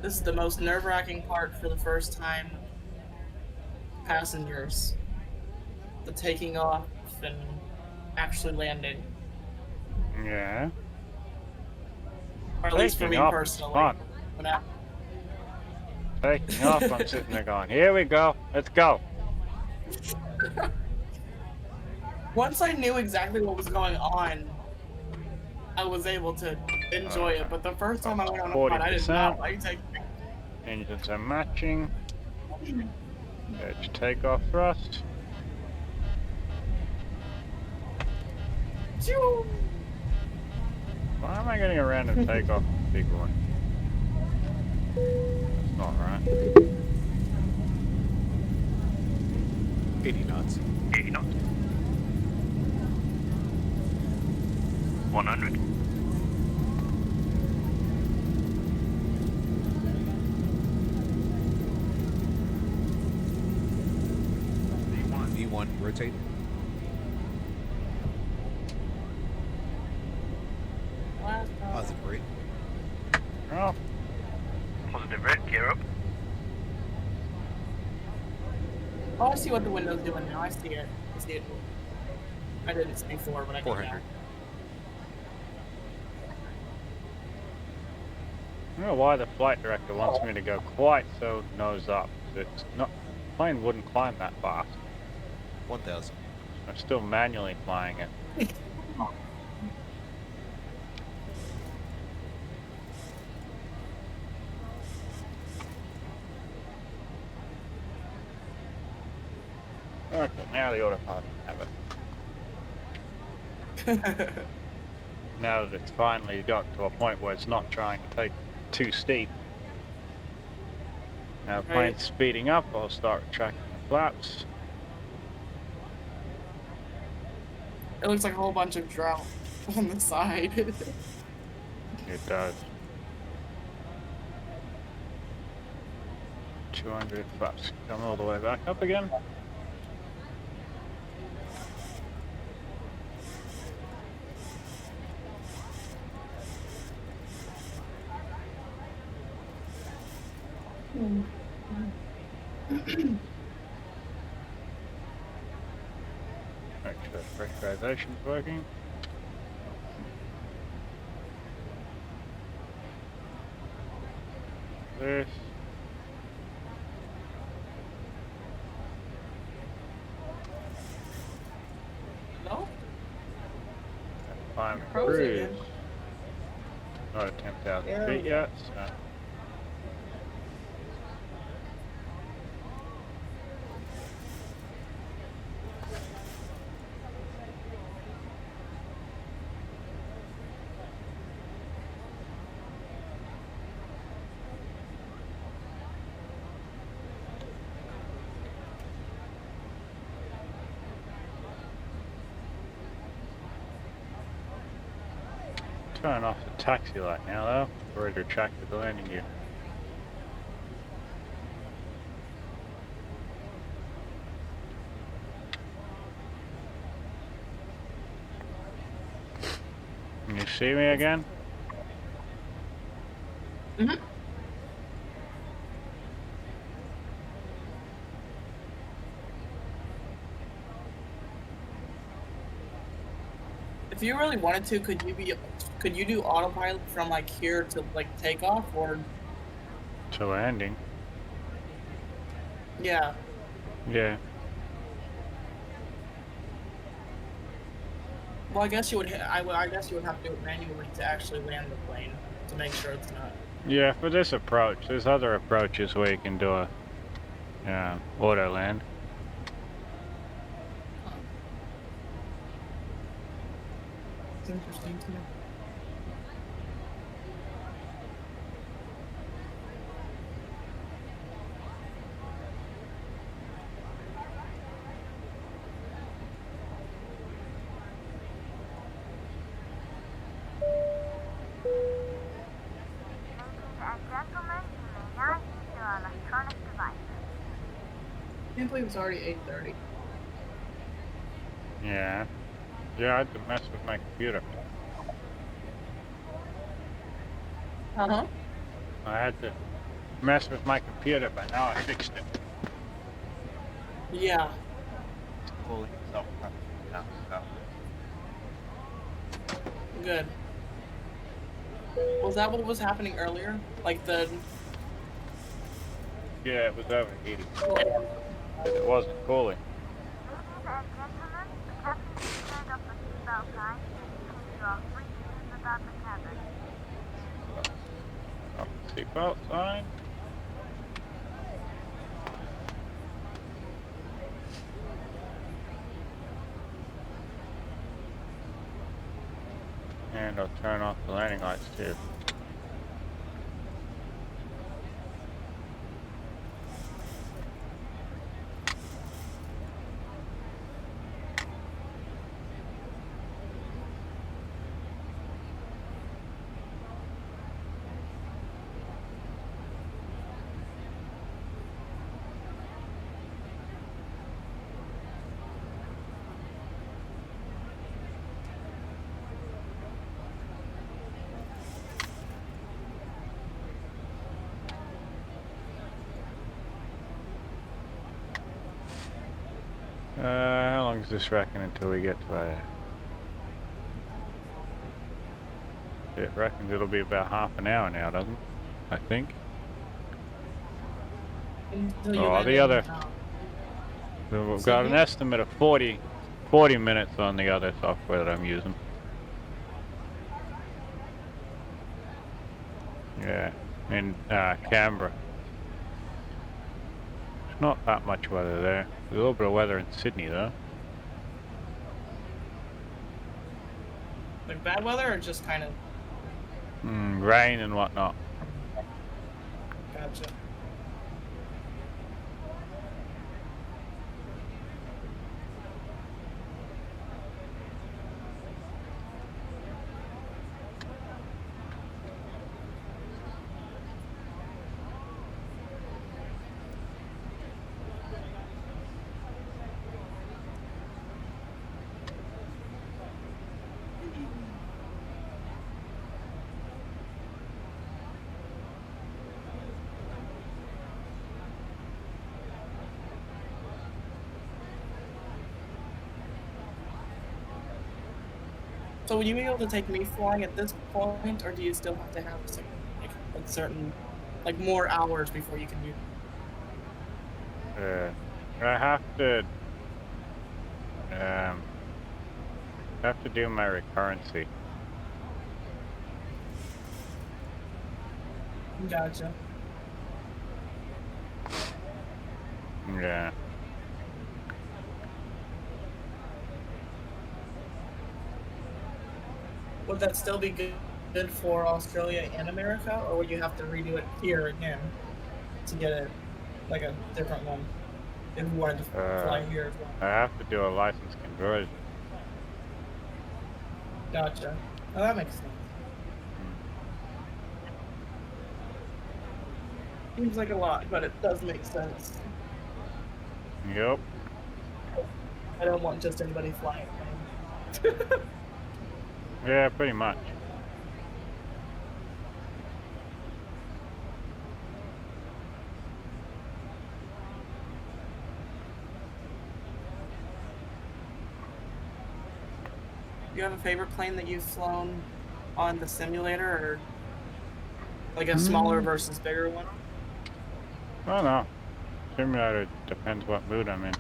This is the most nerve-wracking part for the first time passengers. The taking off and actually landing. Yeah. Or at least for Taking me off is personally. fun. When I... Taking off, I'm sitting there going, here we go, let's go. Once I knew exactly what was going on, I was able to enjoy it. But the first time I went on a flight, I did not 40%. like taking. Engines are matching. Edge takeoff thrust. Why am I getting a random takeoff big one? That's not right. 80 knots. 80 knots. 100. V1, rotate. Positive rate. Oh, Positive red, gear up. Oh, I see what the window's doing now. I see it. I see it. I didn't see before, but I can 400. now. I don't know why the flight director wants me to go quite so nose up. It's not, plane wouldn't climb that fast. 1000. I'm still manually flying it. Okay, now the autopilot can have it. Now that it's finally got to a point where it's not trying to take too steep. Now the plane's speeding up, I'll start retracting the flaps. It looks like a whole bunch of drought on the side. It does. 200 flaps. Come all the way back up again. Make sure pressurization's working. This. No? Climb Cruising. cruise. Not at 10,000 Yeah. feet yet, so. Turn off the taxi light now though, before it retracted the landing gear. Can you see me again? Mm-hmm. If you really wanted to, could you do autopilot from like here to like takeoff, or To landing. yeah? Yeah. Well, I guess you would. I guess you would have to do it manually to actually land the plane to make sure it's not. Yeah, for this approach, there's other approaches where you can do a auto land. It's interesting too. I can't believe it's already 8:30. Yeah. Yeah, I had to mess with my computer. Uh-huh. I had to messed with my computer, but now I fixed it. Yeah. It's cooling itself now, so. Good. Was that what was happening earlier? Like the... Yeah, it was overheating. It wasn't cooling. Ladies and gentlemen, the captain has turned off the seatbelt sign, indicating you are free to move about the cabin. Up the seatbelt sign. And I'll turn off the landing lights too. How long is this reckon until we get to a... It reckons it'll be about half an hour now, doesn't it? I think. until you Oh, land the in other... town. So we've So got an you- estimate of 40 minutes on the other software that I'm using. Yeah, in Canberra. It's not that much weather there. There's a little bit of weather in Sydney though. Like bad weather or just kind of... Rain and whatnot. Gotcha. So would you be able to take me flying at this point, or do you still have to have like certain, like more hours before you can do? I have to do my recurrency. Gotcha. Yeah. Would that still be good for Australia and America, or would you have to redo it here again to get it like a different one if you wanted to fly here as well? I have to do a license conversion. Gotcha. Oh, that makes sense. Seems like a lot, but it does make sense. Yep. I don't want just anybody flying. Yeah, pretty much. Do you have a favorite plane that you've flown on the simulator, or like a smaller versus bigger one? I don't know. Simulator depends what mood I'm in.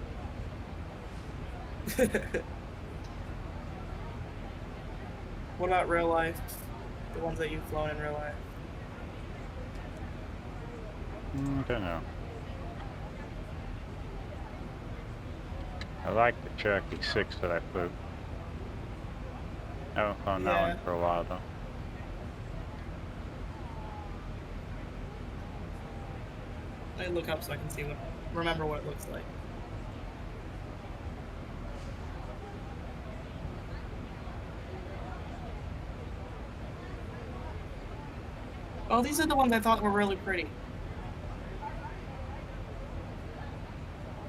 What about real life? The ones that you've flown in real life? I don't know. I like the Cherokee 6 that I flew. I haven't flown that Yeah. one for a while though. I look up so I can see remember what it looks like. Oh, these are the ones I thought were really pretty.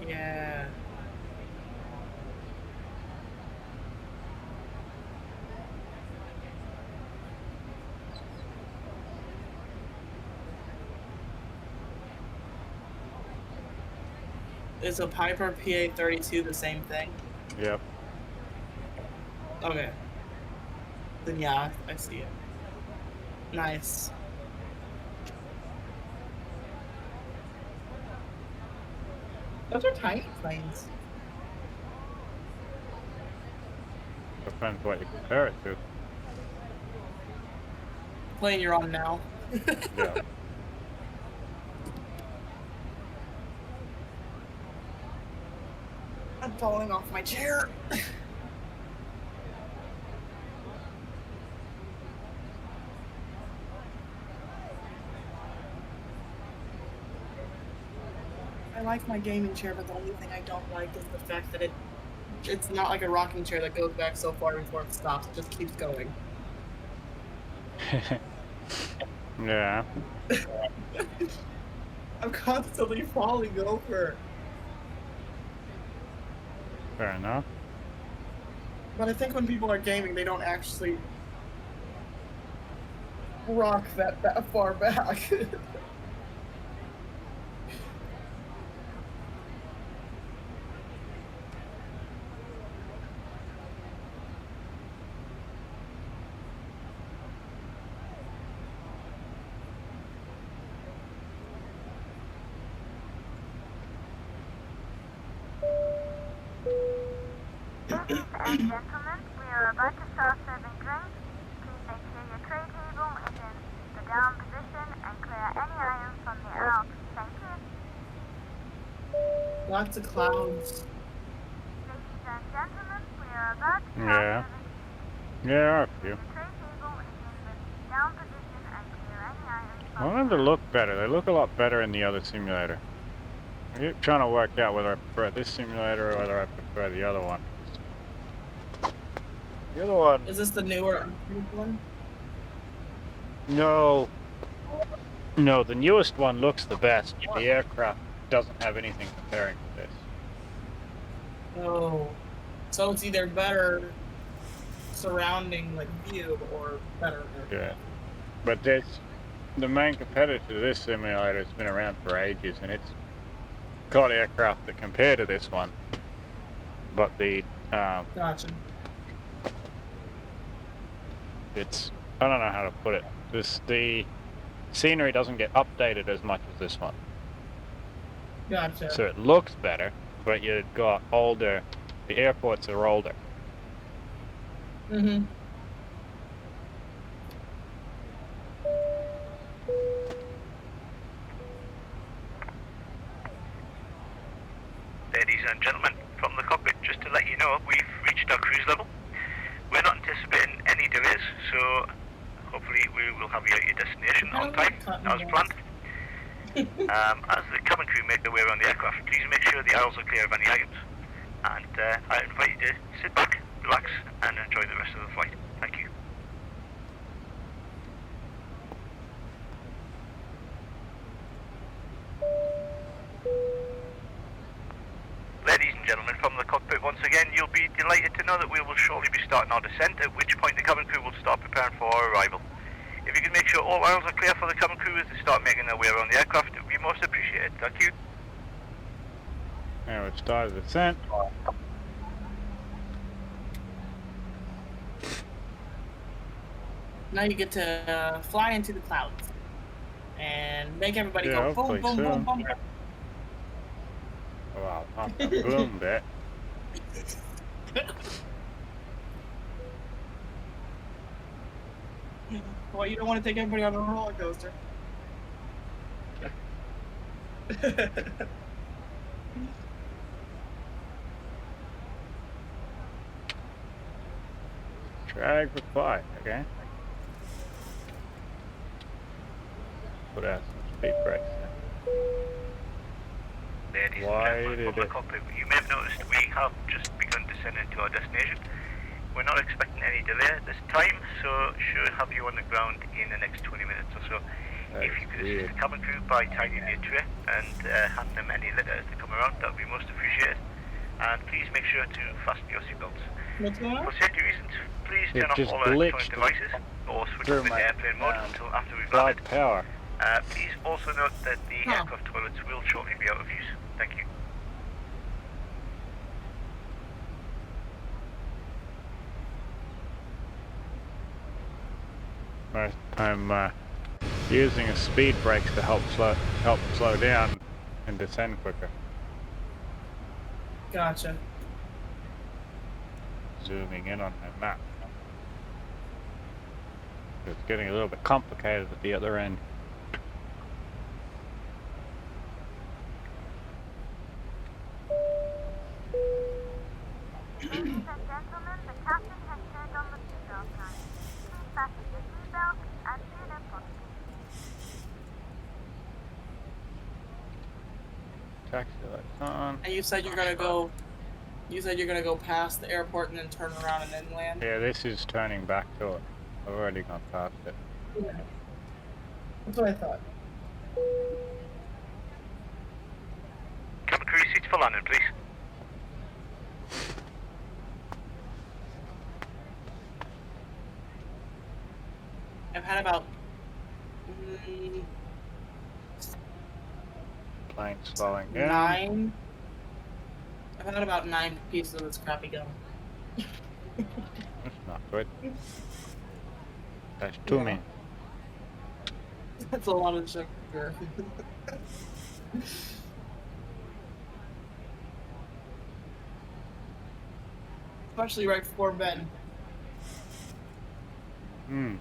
Yeah. Is a Piper PA-32 the same thing? Yep. Okay. Then yeah, I see it. Nice. Those are tiny planes. Depends what you compare it to. Plane you're on now. Yeah. I'm falling off my chair. I like my gaming chair, but the only thing I don't like is the fact that it's not like a rocking chair that goes back so far before it stops. It just keeps going. Yeah. I'm constantly falling over. Fair enough. But I think when people are gaming, they don't actually rock that far back. Ladies and gentlemen, we are about to start serving drinks. Please make sure your tray table is in the down position and clear any items from the out. Thank you. Lots of clowns. Ladies and gentlemen, we are about to start Yeah. serving Yeah, there are a few. your tray table is in the down position and clear any items I from want them to look better. They look a lot better in the other simulator. I keep trying to work out whether I prefer this simulator or whether I prefer the other one. The other one... Is this the newer improved one? No. No, the newest one looks the best. The aircraft doesn't have anything comparing to this. Oh. So it's either better surrounding like view or better. Yeah. But this, the main competitor to this simulator has been around for ages, and it's got aircraft that compare to this one. But the Gotcha. it's, I don't know how to put it. The scenery doesn't get updated as much as this one. Gotcha. So it looks better, but you've got older, the airports are older. Mm-hmm. Ladies and gentlemen, from the cockpit, just to let you know, we've reached our cruise level. We're not anticipating any delays, so hopefully we will have you at your destination on time, as planned. As the cabin crew make their way around the aircraft, please make sure the aisles are clear of any items. And I invite you to sit back, relax, and enjoy the rest of the flight. Thank you. Ladies and gentlemen, from the cockpit once again, you'll be delighted to know that we will shortly be starting our descent, at which point the cabin crew will start preparing for our arrival. If you can make sure all aisles are clear for the cabin crew as they start making their way around the aircraft, it would be most appreciated. Thank you. Now we've started the descent. Now you get to fly into the clouds and make everybody Yeah, go boom, hopefully boom, boom, soon. boom. Wow, pump the boom bit. Well, you don't want to take everybody on a roller coaster. Drag for flight, okay? Put out some speed brakes there. Ladies Why and gentlemen, did from the it- cockpit, you may have noticed we have just begun descending to our destination. We're not expecting any delay at this time, so should have you on the ground in the next 20 minutes or so. That If is you could weird. assist the cabin crew by tidying your tray and hand them any litter as they come around, that would be most appreciated. And please make sure to fasten your seatbelts. What's going on? For safety reasons, please It turn off just all electronic glitched devices or switch through off in my, airplane mode until after we've Glide landed. power. Please also note that the Huh. aircraft toilets will shortly be out of use. Thank you. I'm using a speed brakes to help slow down and descend quicker. Gotcha. Zooming in on my map. It's getting a little bit complicated at the other end. Ladies and gentlemen, the captain has turned on the seatbelt sign. Please fasten your seatbelt and seat in front. Taxi lights on. And you said you're gonna go. You said you're gonna go past the airport and then turn around and then land. Yeah, this is turning back to it. I've already gone past it. Yeah. That's what I thought. Cabin crew seats for landing, please. I've had about Plane slowing down. 9. I've had about 9 pieces of this crappy gum. That's not good. That's too Yeah. many. That's a lot of sugar. Especially right before bed. Hmm.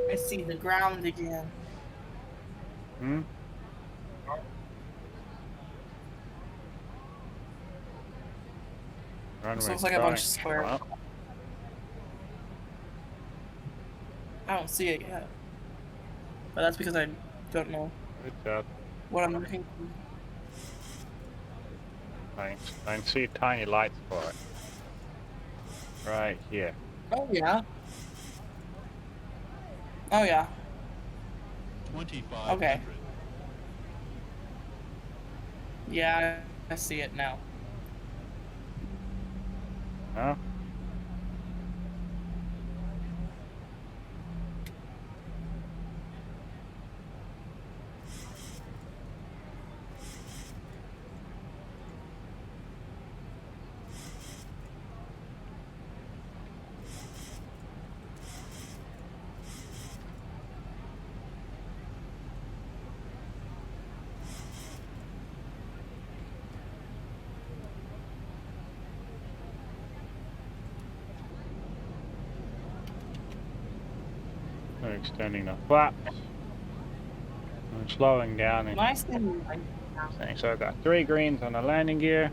I see the ground again. Hmm? This looks like a bunch of squares. I don't see it yet. But that's because I don't know Good job. what I'm looking for. I can see tiny lights for it. Right here. Oh yeah. Oh yeah. 2500. Okay. Yeah, I see it now. Huh? We're extending the flaps. I'm slowing down and Nice and light now. thing. So I've got 3 greens on the landing gear.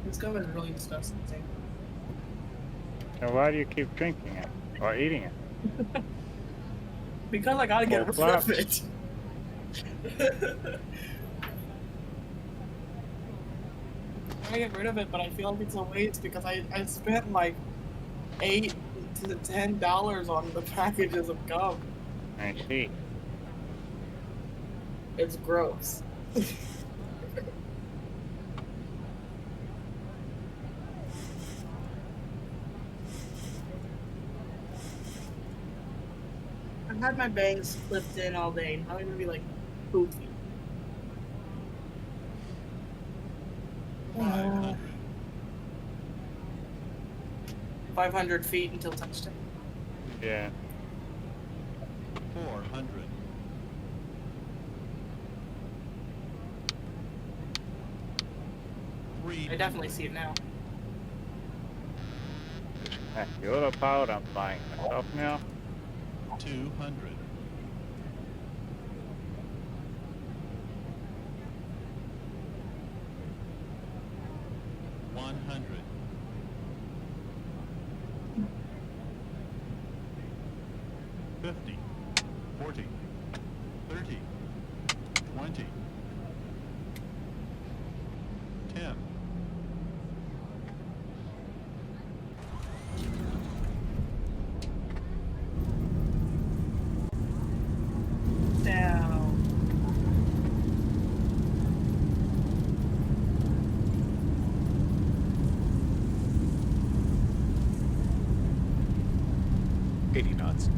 This gum is really disgusting. So why do you keep drinking it or eating it? Because I gotta get rid Well, of it. I gotta get rid of it, but I feel like it's a waste because I spent like $8 to $10 on the packages of gum. I see. It's gross. I've had my bangs clipped in all day. Now they're gonna be like poofy. 500. 500 feet until touchdown. Yeah. 400. 300. I definitely see it now. Disconnect the autopilot. I'm flying myself now. 200. 100. 50. 40. 30. 20. 10. Down. $80 knots.